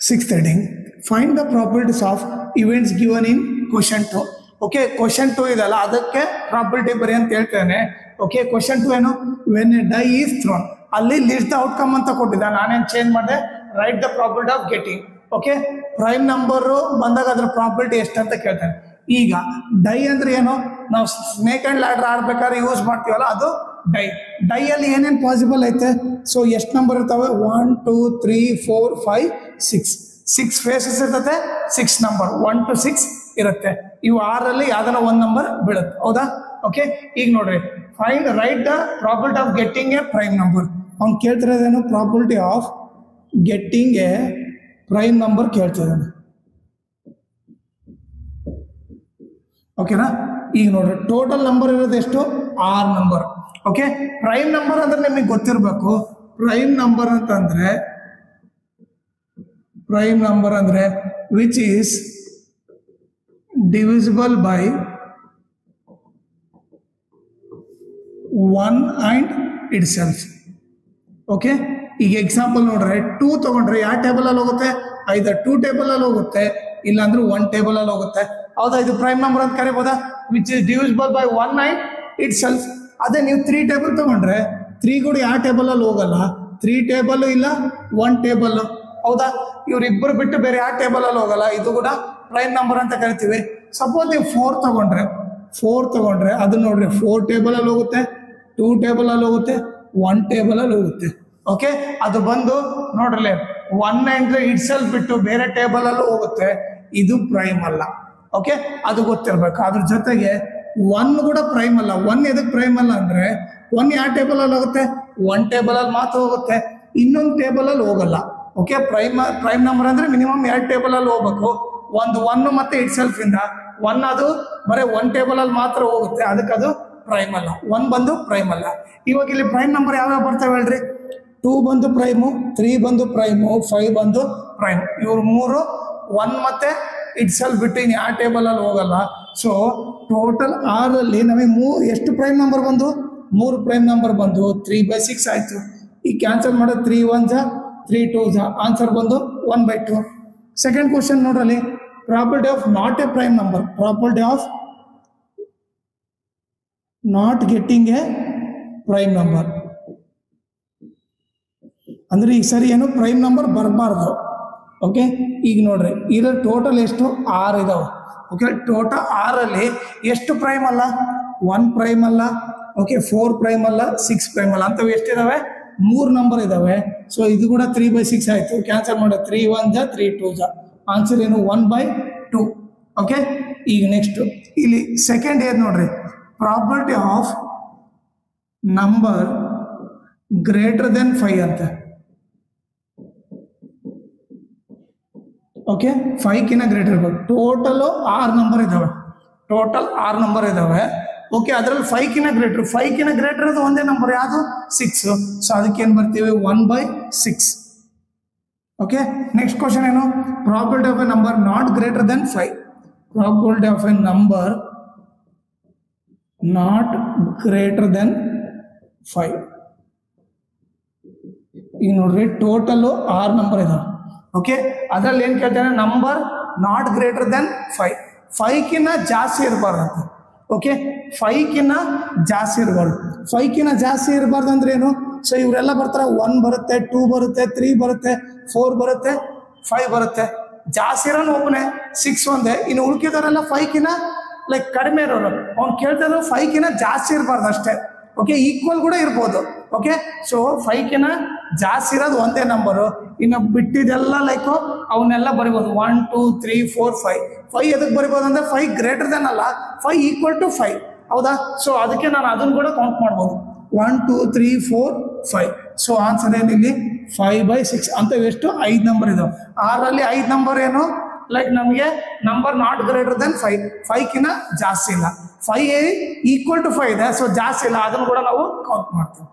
Sixth heading, find the probabilities of events given in question 2. Okay question 2 ಇದಲ್ಲ ಅದಕ್ಕೆ probability ಬರಿ ಅಂತ ಹೇಳ್ತೇನೆ. ಓಕೆ ಕ್ವಶನ್ 2 ಏನು, when a die is thrown, ಅಲ್ಲಿ ಲಿಸ್ಟ್ ದ ಔಟ್ಕಮ್ ಅಂತ ಕೊಟ್ಟಿದ್ದ, ನಾನೇನು ಚೇಂಜ್ ಮಾಡಿದೆ, write the probability of getting. Okay prime number ಬಂದಾಗ ಅದ್ರ ಪ್ರಾಬಬಿಲಿಟಿ ಎಷ್ಟು ಅಂತ ಕೇಳ್ತೇನೆ. ಈಗ ಡೈ ಅಂದ್ರೆ ಏನು, ನಾವು ಸ್ನೇಕ್ ಅಂಡ್ ಲ್ಯಾಡರ್ ಆಡ್ಬೇಕಾದ್ರೆ ಯೂಸ್ ಮಾಡ್ತೀವಲ್ಲ ಅದು ಡೈ. ಡೈಯಲ್ಲಿ ಏನೇನು ಪಾಸಿಬಲ್ ಐತೆ, ಸೊ ಎಷ್ಟು ನಂಬರ್ ಇರ್ತವೆ, 1 2 3 4 5 6 6 ಫೇಸಸ್ ಇರ್ತದೆ, 6 ನಂಬರ್ 1 to 6 ಇರುತ್ತೆ. ಇವು 6ರಲ್ಲಿ ಯಾವ್ದಾನ ಒಂದು ನಂಬರ್ ಬೀಳುತ್ತೆ, ಹೌದಾ. ಓಕೆ ಈಗ ನೋಡ್ರಿ, find right the probability of getting a prime number. ಅವ್ನು ಕೇಳ್ತಿರೋದೇನು, probability of getting a prime number ಕೇಳ್ತಿದ್ದಾನೆ. ಓಕೆನಾ. ಈಗ ನೋಡ್ರಿ ಟೋಟಲ್ ನಂಬರ್ ಇರೋದು ಎಷ್ಟು, 6 ನಂಬರ್. ಓಕೆ ಪ್ರೈಮ್ ನಂಬರ್ ಅಂದ್ರೆ ನಿಮಗೆ ಗೊತ್ತಿರಬೇಕು. ಪ್ರೈಮ್ ನಂಬರ್ ಅಂದ್ರೆ which is divisible by 1 and itself. Okay ಈಗ ಎಕ್ಸಾಂಪಲ್ ನೋಡ್ರೆ 2 ತಗೊಂಡ್ರೆ ಯಾವ ಟೇಬಲ್ ಅಲ್ಲಿ ಹೋಗುತ್ತೆ, ಐದರ್ 2 ಟೇಬಲ್ ಅಲ್ಲಿ ಹೋಗುತ್ತೆ, ಇಲ್ಲ ಅಂದ್ರೆ 1 ಟೇಬಲ್ ಅಲ್ಲಿ ಹೋಗುತ್ತೆ, ಹೌದಾ. ಇದು ಪ್ರೈಮ್ ನಂಬರ್ ಅಂತ ಕರಿಬೋದಾ, which is divisible by 1 and itself. ಅದೇ ನೀವು 3 ಟೇಬಲ್ ತಗೊಂಡ್ರೆ 3 ಕೂಡ ಯಾವ ಟೇಬಲ್ ಅಲ್ಲಿ ಹೋಗಲ್ಲ, 3 ಟೇಬಲ್ ಇಲ್ಲ 1 ಟೇಬಲ್, ಹೌದಾ. ಇವ್ರಿಬ್ಬರು ಬಿಟ್ಟು ಬೇರೆ ಯಾವ ಟೇಬಲ್ ಅಲ್ಲಿ ಹೋಗಲ್ಲ, ಇದು ಕೂಡ ಪ್ರೈಮ್ ನಂಬರ್ ಅಂತ ಕರಿತೀವಿ. ಸಪೋಸ್ ನೀವು 4 ತಗೊಂಡ್ರೆ ಅದು ನೋಡ್ರಿ 4 ಟೇಬಲ್ ಅಲ್ಲಿ ಹೋಗುತ್ತೆ, 2 ಟೇಬಲ್ ಅಲ್ಲಿ ಹೋಗುತ್ತೆ, 1 ಟೇಬಲ್ ಅಲ್ಲಿ ಹೋಗುತ್ತೆ. ಓಕೆ ಅದು ಬಂದು ನೋಡ್ರಲ್ಲ 1 and itself ಬಿಟ್ಟು ಬೇರೆ ಟೇಬಲ್ ಅಲ್ಲಿ ಹೋಗುತ್ತೆ, ಇದು ಪ್ರೈಮ್ ಅಲ್ಲ. ಓಕೆ ಅದು ಗೊತ್ತಿರ್ಬೇಕು. ಅದ್ರ ಜೊತೆಗೆ 1 ಕೂಡ ಪ್ರೈಮ್ ಅಲ್ಲ. 1 ಎದಕ್ಕೆ ಪ್ರೈಮ್ ಅಲ್ಲ ಅಂದ್ರೆ 1 ಯಾವ ಟೇಬಲ್ ಅಲ್ಲಿ ಹೋಗುತ್ತೆ, 1 ಟೇಬಲ್ ಅಲ್ಲಿ ಮಾತ್ರ ಹೋಗುತ್ತೆ, ಇನ್ನೊಂದು ಟೇಬಲ್ ಅಲ್ಲಿ ಹೋಗಲ್ಲ. ಓಕೆ ಪ್ರೈಮ್ ನಂಬರ್ ಅಂದ್ರೆ ಮಿನಿಮಮ್ 2 ಟೇಬಲ್ ಅಲ್ಲಿ ಹೋಗ್ಬೇಕು. ಒಂದು 1 ಮತ್ತೆ ಇಟ್ ಸೆಲ್ಫ್ ಇಂದ 1 ಅದು ಬರೀ 1 ಟೇಬಲ್ ಅಲ್ಲಿ ಮಾತ್ರ ಹೋಗುತ್ತೆ, ಅದಕ್ಕೆ ಅದು ಪ್ರೈಮ್ ಅಲ್ಲ. 1 ಬಂದು ಪ್ರೈಮ್ ಅಲ್ಲ. ಇವಾಗ ಇಲ್ಲಿ ಪ್ರೈಮ್ ನಂಬರ್ ಯಾವ್ಯಾವ ಬರ್ತವೆ ಹೇಳ್ರಿ, 2 ಬಂದು ಪ್ರೈಮು, 3 ಬಂದು ಪ್ರೈಮು, 5 ಬಂದು ಪ್ರೈಮ್. ಇವ್ರು 3 1 ಮತ್ತೆ ಇಟ್ ಸೆಲ್ಫ್ ಬಿಟ್ಟು ಇನ್ನು ಯಾವ ಟೇಬಲ್ ಅಲ್ಲಿ ಹೋಗಲ್ಲ. ಸೊ ಟೋಟಲ್ 6ರಲ್ಲಿ ನಮಗೆ ಎಷ್ಟು ಪ್ರೈಮ್ ನಂಬರ್ ಬಂದು, 3 ಪ್ರೈಮ್ ನಂಬರ್ ಬಂದು 3/6 ಆಯ್ತು. ಈ ಕ್ಯಾನ್ಸಲ್ ಮಾಡೋದು 3 1s 3 2s, ಆನ್ಸರ್ ಬಂದು 1/2. ಸೆಕೆಂಡ್ ಕ್ವಶನ್ ನೋಡ್ರಲ್ಲಿ, probability of not a prime number, probability of not getting a prime number ಅಂದ್ರೆ ಈ ಸರಿ ಏನು ಪ್ರೈಮ್ ನಂಬರ್ ಬರಬಾರ್ದು. ಓಕೆ ಈಗ ನೋಡ್ರಿ ಇದ್ರ ಟೋಟಲ್ ಎಷ್ಟು, 6 ಇದಾವೆ. ಓಕೆ ಟೋಟಲ್ 6ರಲ್ಲಿ ಎಷ್ಟು ಪ್ರೈಮ್ ಅಲ್ಲ, 1 ಪ್ರೈಮ್ ಅಲ್ಲ, ಓಕೆ 4 ಪ್ರೈಮ್ ಅಲ್ಲ, 6 ಪ್ರೈಮ್ ಅಲ್ಲ, ಅಂತವು ಎಷ್ಟಿದಾವೆ, 3 ನಂಬರ್ ಇದಾವೆ. ಸೊ ಇದು ಕೂಡ 3/6 ಆಯ್ತು. ಕ್ಯಾನ್ಸಲ್ ಮಾಡೋ 3 1s 3 2s, ಆನ್ಸರ್ ಏನು 1/2. ಓಕೆ ಈಗ ನೆಕ್ಸ್ಟ್ ಇಲ್ಲಿ ಸೆಕೆಂಡ್ ಏನ್ ನೋಡ್ರಿ, probability of number greater than 5 ಅಂತ. ಓಕೆ 5ಕಿಂತ ಗ್ರೇಟರ್ ಇರ್ಬೇಕು. ಟೋಟಲ್ 6 ನಂಬರ್ ಇದಾವೆ. ಓಕೆ ಅದರಲ್ಲಿ 5ಕಿಂತ ಗ್ರೇಟರ್ ಅದು ಒಂದೇ ನಂಬರ್, ಯಾವುದು 6. ಸೊ ಅದಕ್ಕೆ ಏನು ಬರ್ತೀವಿ 1/6. ಓಕೆ ನೆಕ್ಸ್ಟ್ ಕ್ವಶನ್ ಏನು, probability of A number not greater than 5. Probability of A number not greater than 5. ಈಗ ನೋಡ್ರಿ ಟೋಟಲ್ 6 ನಂಬರ್ ಇದಾವೆ. ಓಕೆ ಅದರಲ್ಲಿ ಏನು ಕೇಳ್ತಾನೆ, ನಂಬರ್ ನಾಟ್ ಗ್ರೇಟರ್ ದೆನ್ 5. 5ಕಿಂತ ಜಾಸ್ತಿ ಇರಬಾರ್ದಂತ. ಓಕೆ 5ಕಿಂತ ಜಾಸ್ತಿ ಇರಬಾರ್ದು. 5ಕಿಂತ ಜಾಸ್ತಿ ಇರಬಾರ್ದು ಅಂದ್ರೆ ಏನು, ಸೊ ಇವರೆಲ್ಲ ಬರ್ತಾರೆ, 1 ಬರುತ್ತೆ, 2 ಬರುತ್ತೆ, 3 ಬರುತ್ತೆ, 4 ಬರುತ್ತೆ, 5 ಬರುತ್ತೆ. ಜಾಸ್ತಿ ಇರೋನು ಒಬ್ಬನೇ 6 ಒಂದೇ, ಇನ್ನು ಉಳ್ಕಿದವರೆಲ್ಲ 5ಕಿಂತ ಲೈಕ್ ಕಡಿಮೆ ಇರೋರು. ಅವ್ನು ಕೇಳ್ತಿದ್ರು 5ಕಿಂತ ಜಾಸ್ತಿ ಇರಬಾರ್ದು ಅಷ್ಟೇ. ಓಕೆ ಈಕ್ವಲ್ ಕೂಡ ಇರ್ಬೋದು. ಓಕೆ ಸೊ 5ಕಿಂತ ಜಾಸ್ತಿ ಇರೋದು ಒಂದೇ ನಂಬರು, ಇನ್ನು ಬಿಟ್ಟಿದೆಲ್ಲ ಲೈಕು ಅವನ್ನೆಲ್ಲ ಬರಿಬೋದು 1 2 3 4 5. 5 ಎದಕ್ಕೆ ಬರಿಬೋದು ಅಂದರೆ 5 ಗ್ರೇಟರ್ ದೆನ್ ಅಲ್ಲ, 5 ಈಕ್ವಲ್ ಟು 5, ಹೌದಾ. ಸೊ ಅದಕ್ಕೆ ನಾನು ಅದನ್ನು ಕೂಡ ಕೌಂಟ್ ಮಾಡ್ಬೋದು, 1 2 3 4 5. ಸೊ ಆನ್ಸರ್ ಏನಿಲ್ಲಿ 5/6 ಅಂತ. ಎಷ್ಟು 5 ನಂಬರ್ ಇದಾವೆ. 6ರಲ್ಲಿ 5 ನಂಬರ್ ಏನು, ಲೈಕ್ ನಮಗೆ ನಂಬರ್ ನಾಟ್ ಗ್ರೇಟರ್ ದೆನ್ 5, 5ಕಿಂತ ಜಾಸ್ತಿ ಇಲ್ಲ. 5 ಈಕ್ವಲ್ ಟು 5 ಇದೆ, ಸೊ ಜಾಸ್ತಿ ಇಲ್ಲ, ಅದನ್ನು ಕೂಡ ನಾವು ಕೌಂಟ್ ಮಾಡ್ತೀವಿ.